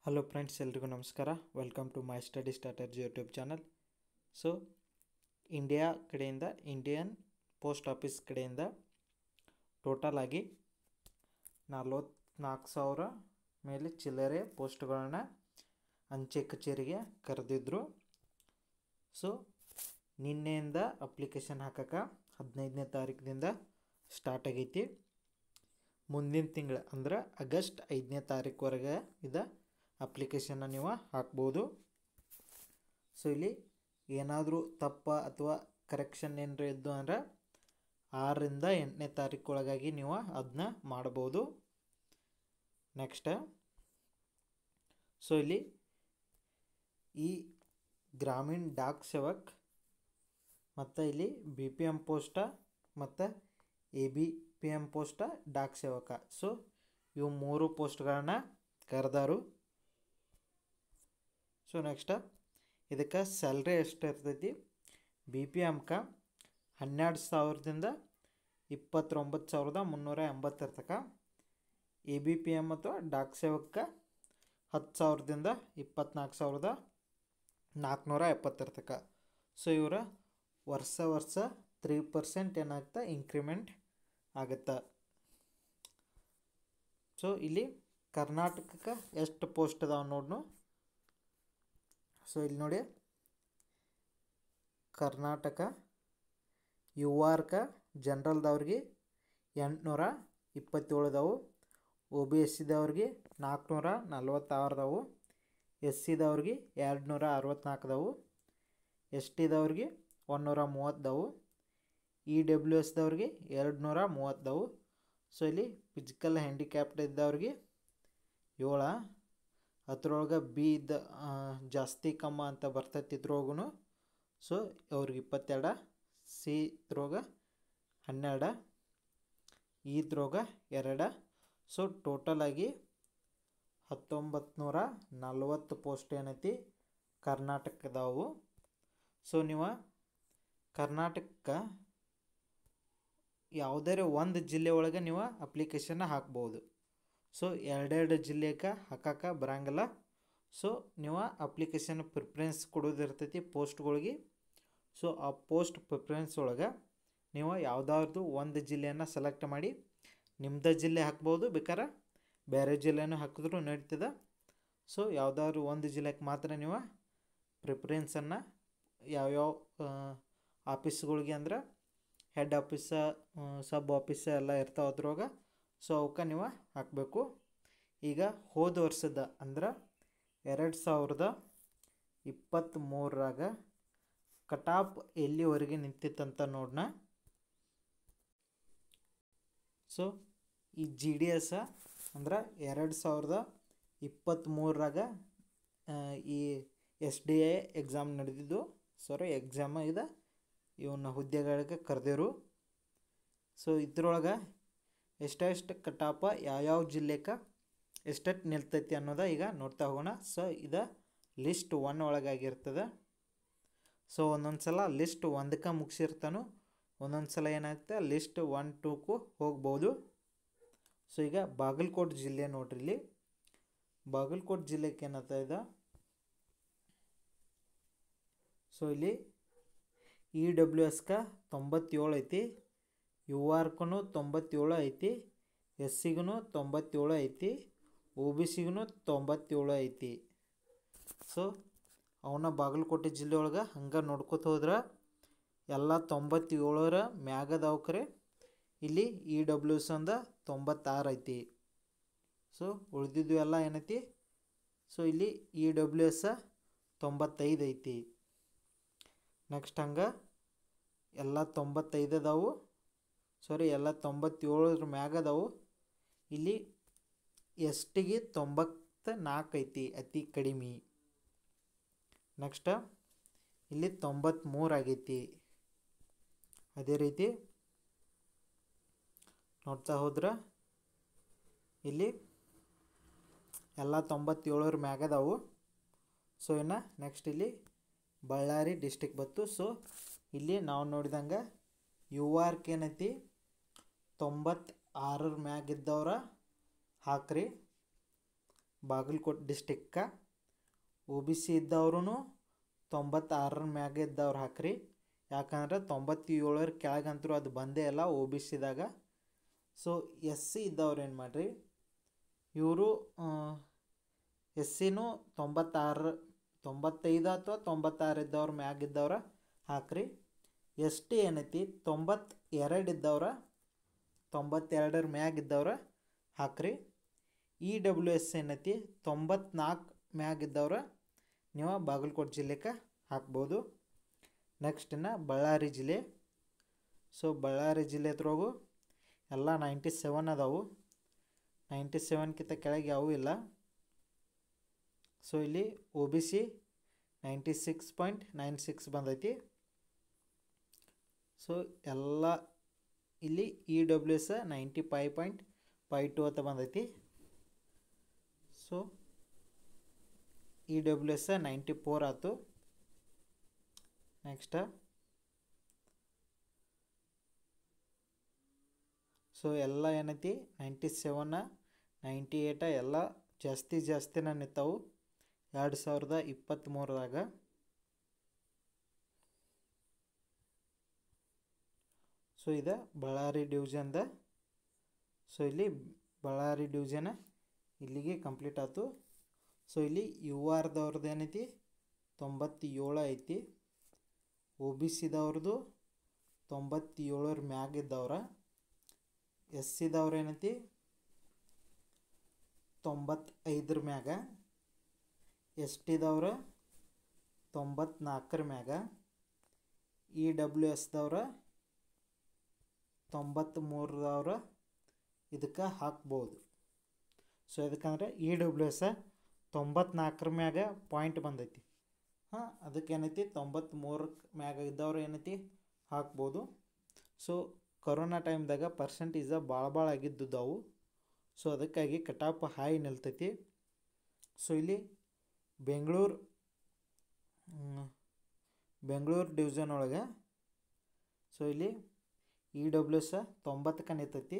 Hello friends, ಎಲ್ರಿಗೂ ನಮಸ್ಕಾರ. Welcome to my study strategy YouTube channel. So India ಕಡೆಯಿಂದ, Indian post office ಕಡೆಯಿಂದ total ಆಗಿ 44,000 ಮೇಲೆ ಚಿಲ್ಲರೆ ಪೋಸ್ಟ್ಗಳನ್ನು ಅಂಚೆ ಕಚೇರಿಗೆ ಕರೆದಿದ್ರು. ಸೊ ನಿನ್ನೆಯಿಂದ ಅಪ್ಲಿಕೇಶನ್ ಹಾಕಕ್ಕೆ 15ನೇ ತಾರೀಕಿನಿಂದ ಸ್ಟಾರ್ಟ್ ಆಗೈತಿ. ಮುಂದಿನ ತಿಂಗಳು ಅಂದ್ರೆ ಆಗಸ್ಟ್ 5ನೇ ತಾರೀಕುವರೆಗೆ ಇದು ಅಪ್ಲಿಕೇಶನ್ನ ನೀವು ಹಾಕ್ಬೋದು. ಸೊ ಇಲ್ಲಿ ಏನಾದರೂ ತಪ್ಪ ಅಥವಾ ಕರೆಕ್ಷನ್ ಏನಾರ ಇದ್ದು ಅಂದರೆ 6ರಿಂದ 8ನೇ ತಾರೀಕು ನೀವು ಅದನ್ನ ಮಾಡ್ಬೋದು. ನೆಕ್ಸ್ಟ್, ಸೊ ಇಲ್ಲಿ ಈ ಗ್ರಾಮೀಣ್ ಡಾಕ್ ಸೇವಕ್ ಮತ್ತು ಇಲ್ಲಿ BPM ಪೋಸ್ಟ ಮತ್ತು ABPM ಪೋಸ್ಟ ಡಾಕ್ ಸೇವಕ. ಸೊ ಇವು 3 ಪೋಸ್ಟ್ಗಳನ್ನ ಕರೆದಾರು. ಸೊ ನೆಕ್ಸ್ಟ್, ಇದಕ್ಕೆ ಸ್ಯಾಲ್ರಿ ಎಷ್ಟು ಇರ್ತೈತಿ? BPMಗೆ 12,000ದಿಂದ 29,380 ಇರ್ತಕ್ಕ. ABPM ಅಥವಾ ಡಾಕ್ ಸೇವಕ್ಕೆ 10,000ದಿಂದ 24,470 ಇರ್ತಕ್ಕ. ಸೊ ಇವರ ವರ್ಷ 3% ಏನಾಗ್ತಾ ಇನ್ಕ್ರಿಮೆಂಟ್ ಆಗುತ್ತೆ. ಸೊ ಇಲ್ಲಿ ಕರ್ನಾಟಕಕ್ಕೆ ಎಷ್ಟು ಪೋಸ್ಟ್ ಅದಾವೆ ನೋಡ್ನು. ಸೊ ಇಲ್ಲಿ ನೋಡಿ, ಕರ್ನಾಟಕ URಕ ಜನರಲ್ದವ್ರಿಗೆ 827 ಅದಾವು, OBSCದವ್ರಿಗೆ 446 ಅದಾವು, SCದವ್ರಿಗೆ 264 ಅದಾವು, STದವ್ರಿಗೆ 130 ಅದಾವು, EWSದವ್ರಿಗೆ 230 ಅದಾವು. ಸೊ ಇಲ್ಲಿ ಫಿಸಿಕಲ್ ಹ್ಯಾಂಡಿಕ್ಯಾಪ್ಡ್ ಇದ್ದವ್ರಿಗೆ 7, ಅದ್ರೊಳಗೆ B ಇದ್ದ ಜಾಸ್ತಿ ಕಮ್ಮ ಅಂತ ಬರ್ತೈತಿ ಇದ್ರೊಳಗೂ. ಸೊ ಅವ್ರಿಗೆ 22, C ಇದ್ರೊಳಗೆ 12, ಇದ್ರೊಳಗೆ 2. ಸೊ ಟೋಟಲಾಗಿ 1940 ಪೋಸ್ಟ್ ಏನೈತಿ ಕರ್ನಾಟಕದವು. ಸೊ ನೀವು ಕರ್ನಾಟಕಕ್ಕೆ ಯಾವುದೇ ಒಂದು ಜಿಲ್ಲೆ ಒಳಗೆ ನೀವು ಅಪ್ಲಿಕೇಶನ್ನ ಹಾಕ್ಬೋದು. ಸೊ 2 ಜಿಲ್ಲೆಗೆ ಹಾಕಕ್ಕೆ ಬರಂಗಿಲ್ಲ. ಸೊ ನೀವು ಅಪ್ಲಿಕೇಶನ್ ಪ್ರಿಫರೆನ್ಸ್ ಕೊಡೋದಿರ್ತೈತಿ ಪೋಸ್ಟ್ಗಳಿಗೆ. ಸೊ ಆ ಪೋಸ್ಟ್ ಪ್ರಿಫರೆನ್ಸ್ ಒಳಗೆ ನೀವು ಯಾವುದಾದ್ರು ಒಂದು ಜಿಲ್ಲೆಯನ್ನು ಸೆಲೆಕ್ಟ್ ಮಾಡಿ ನಿಮ್ಮದು ಜಿಲ್ಲೆ ಹಾಕ್ಬೋದು, ಬೇಕಾರೆ ಬೇರೆ ಜಿಲ್ಲೆನೂ ಹಾಕಿದ್ರೂ ನಡೀತದೆ. ಸೊ ಯಾವುದಾದ್ರು ಒಂದು ಜಿಲ್ಲೆಗೆ ಮಾತ್ರ ನೀವು ಪ್ರಿಫರೆನ್ಸನ್ನು ಯಾವ್ಯಾವ ಆಫೀಸ್ಗಳಿಗೆ ಅಂದ್ರೆ ಹೆಡ್ ಆಫೀಸ, ಸಬ್ ಆಫೀಸ ಎಲ್ಲ ಇರ್ತಾವೆ ಅದ್ರೊಳಗೆ. ಸೊ ಅವಕ್ಕೆ ನೀವು ಹಾಕಬೇಕು. ಈಗ ಹೋದ ವರ್ಷದ ಅಂದ್ರೆ 2023ರಾಗ ಕಟಾಪ್ ಎಲ್ಲಿವರೆಗೆ ನಿಂತಿತ್ತಂತ ನೋಡೋಣ. ಸೊ ಈ GDS ಅಂದ್ರೆ 2023ರಾಗ ಈ SDA ಎಕ್ಸಾಮ್ ನಡೆದಿದ್ದು. ಎಕ್ಸಾಮ್ ಇದೆ, ಇವನ್ನ ಹುದ್ದೆಗಳಿಗೆ ಕರೆದಿರು. ಸೊ ಇದ್ರೊಳಗೆ ಎಷ್ಟೆಷ್ಟು ಕಟಾಪ ಯಾವ್ಯಾವ ಜಿಲ್ಲೆಗೆ ಎಷ್ಟೆಷ್ಟು ನಿಲ್ತೈತಿ ಅನ್ನೋದ ಈಗ ನೋಡ್ತಾ ಹೋಗೋಣ. ಸೊ ಇದು ಲಿಸ್ಟ್ 1 ಒಳಗಾಗಿರ್ತದೆ. ಸೊ ಒಂದೊಂದು ಸಲ ಲಿಸ್ಟ್ 1ಕ್ಕೆ ಮುಗಿಸಿರ್ತಾನು, ಒಂದೊಂದು ಸಲ ಏನಾಗುತ್ತೆ ಲಿಸ್ಟ್ 1, 2ಕ್ಕೂ ಹೋಗ್ಬೋದು. ಸೊ ಈಗ ಬಾಗಲಕೋಟೆ ಜಿಲ್ಲೆ ನೋಡ್ರಿ. ಇಲ್ಲಿ ಬಾಗಲಕೋಟೆ ಜಿಲ್ಲೆಗೆ ಏನಂತ ಇದೆ. ಸೊ ಇಲ್ಲಿ EWSಗೆ 97 ಐತಿ, URಗೂ 97 ಐತಿ, SCಗೂ 97 ಐತಿ, OBCಗೂ 97 ಐತಿ. ಸೊ ಅವನ್ನ ಬಾಗಲಕೋಟೆ ಜಿಲ್ಲೆ ಒಳಗೆ ಹಂಗೆ ನೋಡ್ಕೊತ ಹೋದ್ರೆ ಎಲ್ಲ 97ರ ಮ್ಯಾಗದವ್ಕರೆ. ಇಲ್ಲಿ EWS ಒಂದು 96 ಐತಿ. ಸೊ ಉಳಿದಿದ್ದು ಎಲ್ಲ ಏನೈತಿ. ಸೊ ಇಲ್ಲಿ EWS 95 ಐತಿ. ನೆಕ್ಸ್ಟ್ ಹಂಗೆ ಎಲ್ಲ 95 ಅದಾವು, ಎಲ್ಲ 97ರ ಮ್ಯಾಗದವು. ಇಲ್ಲಿ STಗೆ 94 ಐತಿ, ಅತಿ ಕಡಿಮೆ. ನೆಕ್ಸ್ಟ್ ಇಲ್ಲಿ 93 ಆಗೈತಿ. ಅದೇ ರೀತಿ ನೋಡ್ತಾ ಹೋದ್ರೆ ಇಲ್ಲಿ ಎಲ್ಲ 97ರ ಮ್ಯಾಗದವು. ಸೊ ಇನ್ನು ನೆಕ್ಸ್ಟ್ ಇಲ್ಲಿ ಬಳ್ಳಾರಿ ಡಿಸ್ಟಿಕ್ ಬತ್ತು. ಸೊ ಇಲ್ಲಿ ನಾವು ನೋಡಿದಂಗೆ URಕ್ಕೆ ಏನೈತಿ 96ರ ಮ್ಯಾಗಿದ್ದವ್ರ ಹಾಕ್ರಿ. ಬಾಗಲಕೋಟೆ ಡಿಸ್ಟಿಕ್ಕ ಒ ಬಿ ಸಿ ಇದ್ದವ್ರು 96 ಮ್ಯಾಗ ಇದ್ದವ್ರು ಹಾಕ್ರಿ. ಯಾಕಂದ್ರೆ 97 ಕೆಳಗಂತರೂ ಅದು ಬಂದೇ ಇಲ್ಲ ಒ ಬಿ ಸಿದಾಗ. ಸೊ ಎಸ್ ಸಿ ಇದ್ದವ್ರು ಏನು ಮಾಡಿರಿ, ಇವರು ಎಸ್ ಸಿನೂ 95 ಅಥವಾ 96 ಇದ್ದವ್ರ ಮ್ಯಾಗಿದ್ದವ್ರ ಹಾಕ್ರಿ. ಎಸ್ ಟಿ ಏನೈತಿ 92 ಇದ್ದವ್ರ 92 ಮ್ಯಾಗಿದ್ದವ್ರ ಹಾಕ್ರಿ. ಇ ಡಬ್ಲ್ಯೂ ಎಸ್ ಏನೈತಿ 94 ಮ್ಯಾಗಿದ್ದವ್ರ ನೀವು ಬಾಗಲಕೋಟೆ ಜಿಲ್ಲೆಗೆ ಹಾಕ್ಬೋದು. ನೆಕ್ಸ್ಟ್ ಇನ್ನು ಬಳ್ಳಾರಿ ಜಿಲ್ಲೆ. ಸೊ ಬಳ್ಳಾರಿ ಜಿಲ್ಲೆದ್ರಾಗು ಎಲ್ಲ 97 ಅದಾವು, 97ಕ್ಕಿಂತ ಕೆಳಗೆ ಯಾವೂ ಇಲ್ಲ. ಸೊ ಇಲ್ಲಿ ಒ ಬಿ ಸಿ 96.96 ಬಂದೈತಿ. ಸೊ ಎಲ್ಲ ಇಲ್ಲಿ ಇ ಡಬ್ಲ್ಯೂ ಎಸ್ 95.52 ಅಂತ ಬಂದೈತಿ. ಸೊ ಇ ಡಬ್ಲ್ಯೂ ಎಸ್ 94 ಆಯ್ತು. ನೆಕ್ಸ್ಟ್ ಸೊ ಎಲ್ಲ ಏನೈತಿ 97 98 ಎಲ್ಲ ಜಾಸ್ತಿನ ನಿಂತಾವು 2023ದಾಗ. ಸೊ ಇದು ಬಳ್ಳಾರಿ ಡಿವಿಷನ್ದ. ಸೊ ಇಲ್ಲಿ ಬಳ್ಳಾರಿ ಡಿವಿಷನ್ ಇಲ್ಲಿಗೆ ಕಂಪ್ಲೀಟ್ ಆಯ್ತು. ಸೊ ಇಲ್ಲಿ ಯು ಆರ್ದವ್ರದ್ದು ಏನೈತಿ 97 ಐತಿ. O B ಸಿದವ್ರದ್ದು 97 ಮ್ಯಾಗಿದ್ದವ್ರ. ಎಸ್ ಸಿದವ್ರು ಏನೈತಿ 95 ಮ್ಯಾಗ. ಎಸ್ ಟಿದವ್ರ 94 ಮ್ಯಾಗ. ಇ ಡಬ್ಲ್ಯೂ ಎಸ್ದವ್ರ 93 ಇದಕ್ಕೆ ಹಾಕ್ಬೋದು. ಸೊ ಇದಕ್ಕಂದ್ರೆ ಇ ಡಬ್ಲ್ಯೂ ಎಸ್ 94 ಮ್ಯಾಗ ಪಾಯಿಂಟ್ ಬಂದೈತಿ. ಅದಕ್ಕೇನೈತಿ 93 ಮ್ಯಾಗ ಇದ್ದವ್ರು ಏನೈತಿ ಹಾಕ್ಬೋದು. ಸೊ ಕೊರೋನಾ ಟೈಮ್ದಾಗ ಪರ್ಸೆಂಟೇಜ ಭಾಳ ಆಗಿದ್ದವು. ಸೊ ಅದಕ್ಕಾಗಿ ಕಟಾಪ್ ಹೈ ನಿಲ್ತೈತಿ. ಸೊ ಇಲ್ಲಿ ಬೆಂಗಳೂರು ಡಿವಿಷನ್ ಒಳಗೆ ಸೊ ಇಲ್ಲಿ ಇ ಡಬ್ಲ್ಯೂ ಎಸ್ 90ಕ್ಕೆ ನಿಂತೈತಿ.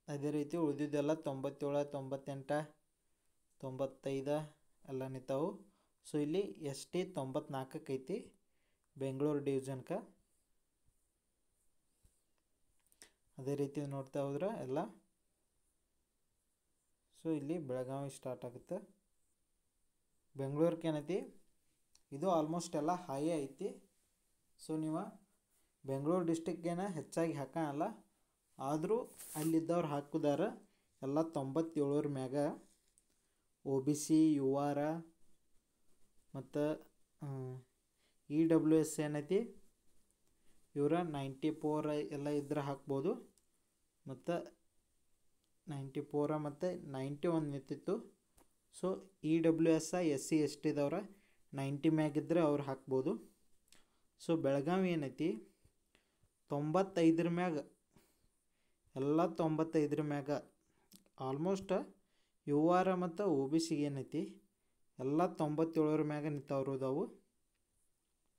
ಅದೇ ರೀತಿ ಉಳಿದಿದ್ದೆಲ್ಲ 97 98 95 ಎಲ್ಲ ನಿಂತಾವು. ಸೊ ಇಲ್ಲಿ ಎಸ್ ಟಿ 94ಕ್ಕೆ ಐತಿ ಬೆಂಗಳೂರು ಡಿವಿಷನ್ಗೆ. ಅದೇ ರೀತಿ ನೋಡ್ತಾ ಹೋದ್ರೆ ಎಲ್ಲ. ಸೊ ಇಲ್ಲಿ ಬೆಳಗಾವಿ ಸ್ಟಾರ್ಟ್ ಆಗುತ್ತೆ. ಬೆಂಗಳೂರಿಗೆ ಏನೈತಿ ಇದು ಆಲ್ಮೋಸ್ಟ್ ಎಲ್ಲ ಹೈ ಐತಿ. ಸೊ ನೀವು ಬೆಂಗಳೂರು ಡಿಸ್ಟಿಕ್ಗೇನ ಹೆಚ್ಚಾಗಿ ಹಾಕಲ್ಲ, ಆದರೂ ಅಲ್ಲಿದ್ದವ್ರು ಹಾಕಿದಾರ ಎಲ್ಲ 97 ಮ್ಯಾಗ. O B C U R ಮತ್ತು ಇ ಡಬ್ಲ್ಯೂ ಎಸ್ ಏನೈತಿ ಇವರ 94 ಎಲ್ಲ ಇದ್ರೆ ಹಾಕ್ಬೋದು. ಮತ್ತು 94 ಮತ್ತು 91 ನಿಂತಿತ್ತು. So E W S S C S ಟಿದವ್ರ 90 ಮ್ಯಾಗಿದ್ರೆ ಅವ್ರು ಹಾಕ್ಬೋದು. ಸೊ ಬೆಳಗಾವಿ ಏನೈತಿ 95 ಮ್ಯಾಗ ಎಲ್ಲ 95 ಮ್ಯಾಗ ಆಲ್ಮೋಸ್ಟ್ ಯು ಆರ್ ಮತ್ತು ಒ ಬಿ ಸಿಗೆ ಏನೈತಿ ಎಲ್ಲ 97 ಮ್ಯಾಗ ನಿಂತವ್ರು ಅದಾವು.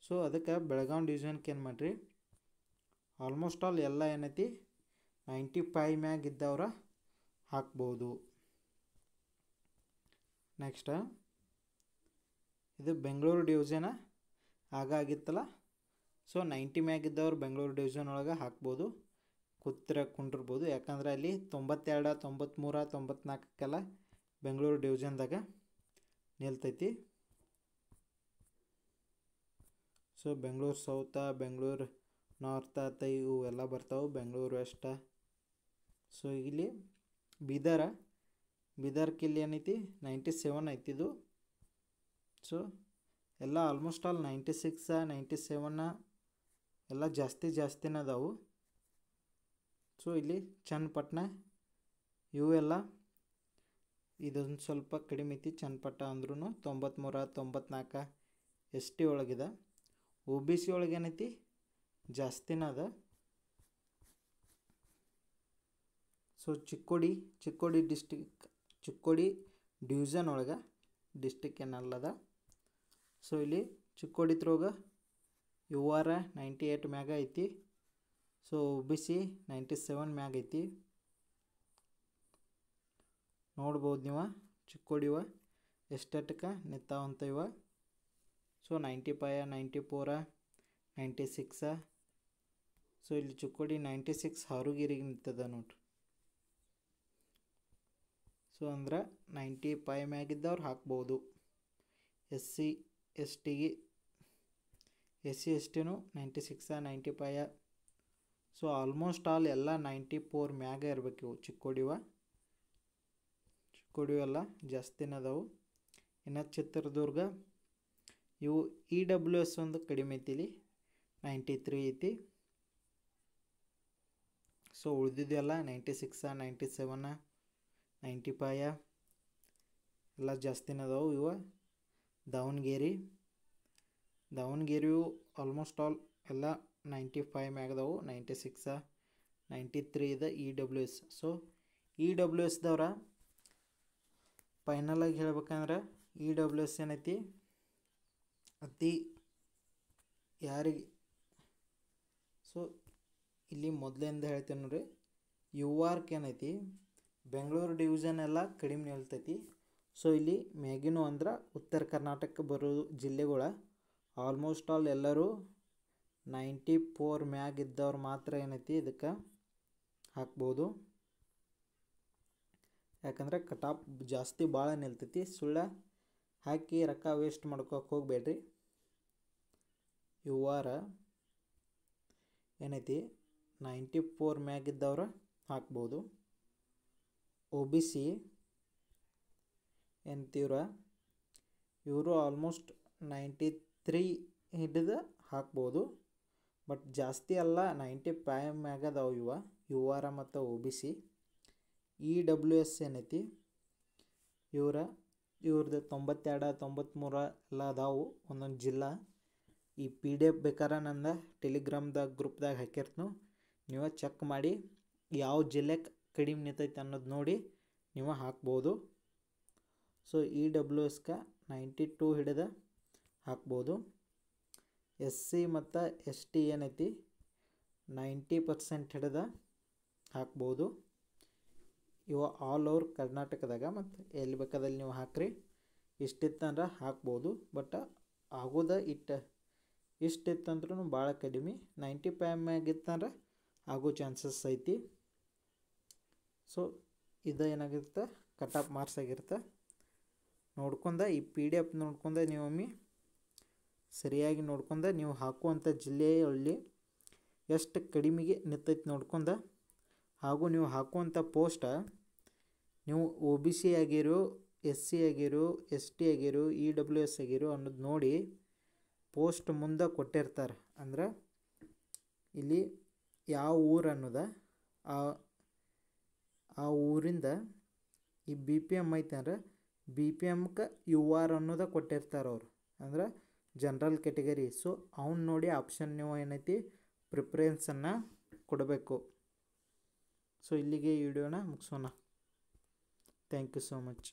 ಸೊ ಅದಕ್ಕೆ ಬೆಳಗಾವಿ ಡಿವಿಷನ್ಗೆ ಏನು ಮಾಡಿರಿ ಆಲ್ಮೋಸ್ಟ್ ಆಲ್ ಎಲ್ಲ ಏನೈತಿ 95 ಮ್ಯಾಗ ಇದ್ದವ್ರ ಹಾಕ್ಬೋದು. ನೆಕ್ಸ್ಟ್ ಇದು ಬೆಂಗಳೂರು ಡಿವಿಷನ್ ಆಗಿತ್ತಲ್ಲ. ಸೊ 90 ಮ್ಯಾಗಿದ್ದವ್ರು ಬೆಂಗಳೂರು ಡಿವಿಷನ್ ಒಳಗೆ ಹಾಕ್ಬೋದು, ಕುಂಡಿರ್ಬೋದು. ಯಾಕಂದ್ರೆ ಅಲ್ಲಿ 92 93 94ಕ್ಕೆಲ್ಲ ಬೆಂಗಳೂರು ಡಿವಿಷನ್ದಾಗ ನಿಲ್ತೈತಿ. So Bengaluru south, Bengaluru north ಇವು ಎಲ್ಲ ಬರ್ತಾವೆ, ಬೆಂಗಳೂರು ವೆಸ್ಟ್. ಸೊ ಇಲ್ಲಿ ಬೀದರ್ಕ್ಕೆ ಇಲ್ಲಿ ಏನೈತಿ 97 ಐತಿದು. ಸೊ ಎಲ್ಲ ಆಲ್ಮೋಸ್ಟ್ ಆಲ್ 96 97 ಎಲ್ಲ ಜಾಸ್ತಿನೇ ಅದಾವು. ಸೊ ಇಲ್ಲಿ ಚನ್ನಪಟ್ಟಣ ಇವೆಲ್ಲ ಇದೊಂದು ಸ್ವಲ್ಪ ಕಡಿಮೆ ಐತಿ. ಚನ್ನಪಟ್ಟಣ ಅಂದ್ರೂ 93 94 ಎಸ್ ಟಿ ಒಳಗಿದೆ. ಒ ಬಿ ಸಿ ಒಳಗೆ ಏನೈತಿ ಜಾಸ್ತಿನ ಅದ. ಸೊ ಚಿಕ್ಕೋಡಿ ಡಿವಿಷನ್ ಒಳಗೆ ಡಿಸ್ಟಿಕ್ ಏನಲ್ಲದ. ಸೊ ಇಲ್ಲಿ ಚಿಕ್ಕೋಡಿ ತ್ರೋಗ ಯು ಆರ್ 98 ಮ್ಯಾಗ ಐತಿ. ಸೊ ಒ ಬಿ ಸಿ 97 ಮ್ಯಾಗ ಐತಿ. ನೋಡ್ಬೋದು ನೀವು ಚಿಕ್ಕೋಡಿವ ಎಷ್ಟಕ್ಕೆ ನಿಂತಾವಂತ ಇವ. ಸೊ 95 94 96. ಸೊ ಇಲ್ಲಿ ಚಿಕ್ಕೋಡಿ 96 ಹಾರುಗಿರಿಗೆ ನಿಂತದ ನೋಡ್ರಿ. ಸೊ ಅಂದ್ರೆ 95 ಮ್ಯಾಗಿದ್ದವ್ರು ಹಾಕ್ಬೋದು. SC STಗೆ SC STನೂ 96 95. So almost all ಎಲ್ಲ 94 ಮ್ಯಾಗ ಇರ್ಬೇಕು ಇವು ಚಿಕ್ಕೋಡಿವ ಎಲ್ಲ ಜಾಸ್ತಿನೇ ಅದಾವು. ಇನ್ನು ಚಿತ್ರದುರ್ಗ ಇವು EWS ಒಂದು ಕಡಿಮೆ ಐತಿ, ಇಲ್ಲಿ 93 ಐತಿ. ಸೊ ಉಳಿದಿದ್ದೆಲ್ಲ 96 97 95 ಎಲ್ಲ ಜಾಸ್ತಿನೇ ಅದಾವು. ಇವ ದಾವಣಗೆರೆಯು ಆಲ್ಮೋಸ್ಟ್ ಆಲ್ ಎಲ್ಲ 95 ಮ್ಯಾಗದವು. 96 93 ಇದೆ EWS. ಸೊ EWSದವ್ರ ಫೈನಲಾಗಿ ಹೇಳ್ಬೇಕಂದ್ರೆ EWS ಏನೈತಿ ಅತಿ ಯಾರಿಗೆ. ಸೊ ಇಲ್ಲಿ ಮೊದಲಿಂದ ಹೇಳ್ತೇನೆ ನೋಡ್ರಿ, URK ಏನೈತಿ ಬೆಂಗಳೂರು ಡಿವಿಷನ್ ಎಲ್ಲ ಕಡಿಮೆ ನಿಲ್ತೈತಿ. ಸೊ ಇಲ್ಲಿ ಮ್ಯಾಗಿನೂ ಅಂದ್ರೆ ಉತ್ತರ ಕರ್ನಾಟಕ ಬರೋ ಜಿಲ್ಲೆಗಳ ಆಲ್ಮೋಸ್ಟ್ ಆಲ್ ಎಲ್ಲರೂ 94 ಮ್ಯಾಗ ಇದ್ದವ್ರು ಮಾತ್ರ ಏನೈತಿ ಇದಕ್ಕೆ ಹಾಕ್ಬೋದು. ಯಾಕಂದ್ರೆ ಕಟಾಪ್ ಜಾಸ್ತಿ ಭಾಳ ನಿಲ್ತೈತಿ. ಸುಳ್ಳ ಹಾಕಿ ರೊಕ್ಕ ವೇಸ್ಟ್ ಮಾಡ್ಕೋಕೆ ಹೋಗಬೇಡ್ರಿ. UR ಏನೈತಿ 94 ಮ್ಯಾಗಿದ್ದವ್ರು ಹಾಕ್ಬೋದು. OBC ಎಂತೀವ್ರ ಇವರು ಆಲ್ಮೋಸ್ಟ್ 93 ಹಿಡಿದು ಹಾಕ್ಬೋದು. ಬಟ್ ಜಾಸ್ತಿ ಅಲ್ಲ, 95 ಮ್ಯಾಗದವು ಇವ UR ಮತ್ತು OBC. EWS ಏನೈತಿ ಇವ್ರದ್ದು 92 93 ಎಲ್ಲ ಅದಾವು ಒಂದೊಂದು ಜಿಲ್ಲಾ. ಈ PDF ಬೇಕಾರೆ ನನ್ನ ಟೆಲಿಗ್ರಾಮ್ದಾಗ ಗ್ರೂಪ್ದಾಗ ಹಾಕಿರ್ತನು, ನೀವು ಚೆಕ್ ಮಾಡಿ ಯಾವ ಜಿಲ್ಲೆಗೆ ಕಡಿಮೆ ನಿಂತೈತೆ ಅನ್ನೋದು ನೋಡಿ ನೀವು ಹಾಕ್ಬೋದು. ಸೊ EWSಗೆ 92 ಹಿಡಿದು ಹಾಕ್ಬೋದು. SC ಮತ್ತು ST ಏನೈತಿ 90% ಹಿಡಿದು ಹಾಕ್ಬೋದು. ಇವು ಆಲ್ ಓವರ್ ಕರ್ನಾಟಕದಾಗ ಮತ್ತು ಎಲ್ಲಿ ಬೇಕಾದಲ್ಲಿ ನೀವು ಹಾಕ್ರಿ. ಇಷ್ಟಿತ್ತಂದ್ರೆ ಹಾಕ್ಬೋದು. ಬಟ್ ಆಗೋದ ಇಷ್ಟಿತ್ತಂದ್ರೂ ಭಾಳ ಕಡಿಮೆ. 95 ಮ್ಯಾಗಿತ್ತಂದ್ರೆ ಆಗೋ ಚಾನ್ಸಸ್ ಐತಿ. ಸೊ ಇದು ಏನಾಗಿರುತ್ತೆ ಕಟಾಪ್ ಮಾರ್ಕ್ಸ್ ಆಗಿರುತ್ತೆ. ನೋಡ್ಕೊಂಡ ಈ PDF ನೋಡ್ಕೊಂಡ ನೀವು ಒಮ್ಮೆ ಸರಿಯಾಗಿ ನೋಡ್ಕೊಂಡ ನೀವು ಹಾಕುವಂಥ ಜಿಲ್ಲೆಯಲ್ಲಿ ಎಷ್ಟು ಕಡಿಮೆಗೆ ನಿಂತೈತೆ ನೋಡ್ಕೊಂಡ, ಹಾಗೂ ನೀವು ಹಾಕುವಂಥ ಪೋಸ್ಟ ನೀವು OBC ಆಗಿರೋ SC ಆಗಿರೋ ST ಆಗಿರೋ EWS ಆಗಿರೋ ಅನ್ನೋದು ನೋಡಿ ಪೋಸ್ಟ್ ಮುಂದೆ ಕೊಟ್ಟಿರ್ತಾರೆ. ಅಂದ್ರೆ ಇಲ್ಲಿ ಯಾವ ಊರು ಅನ್ನೋದ ಆ ಊರಿಂದ ಈ BPM ಐತೆ ಅಂದ್ರೆ BPMಕ್ಕೆ UR ಅನ್ನೋದ ಕೊಟ್ಟಿರ್ತಾರೆ ಅವರು, ಅಂದ್ರೆ ಜನರಲ್ ಕ್ಯಾಟಗರಿ. ಸೊ ಅವ್ನು ನೋಡಿ ಆಪ್ಷನ್ ನೀವು ಏನೈತಿ ಪ್ರಿಫರೆನ್ಸನ್ನು ಕೊಡಬೇಕು. ಸೊ ಇಲ್ಲಿಗೆ ಈ ವಿಡಿಯೋನ ಮುಗಿಸೋಣ. Thank you so much.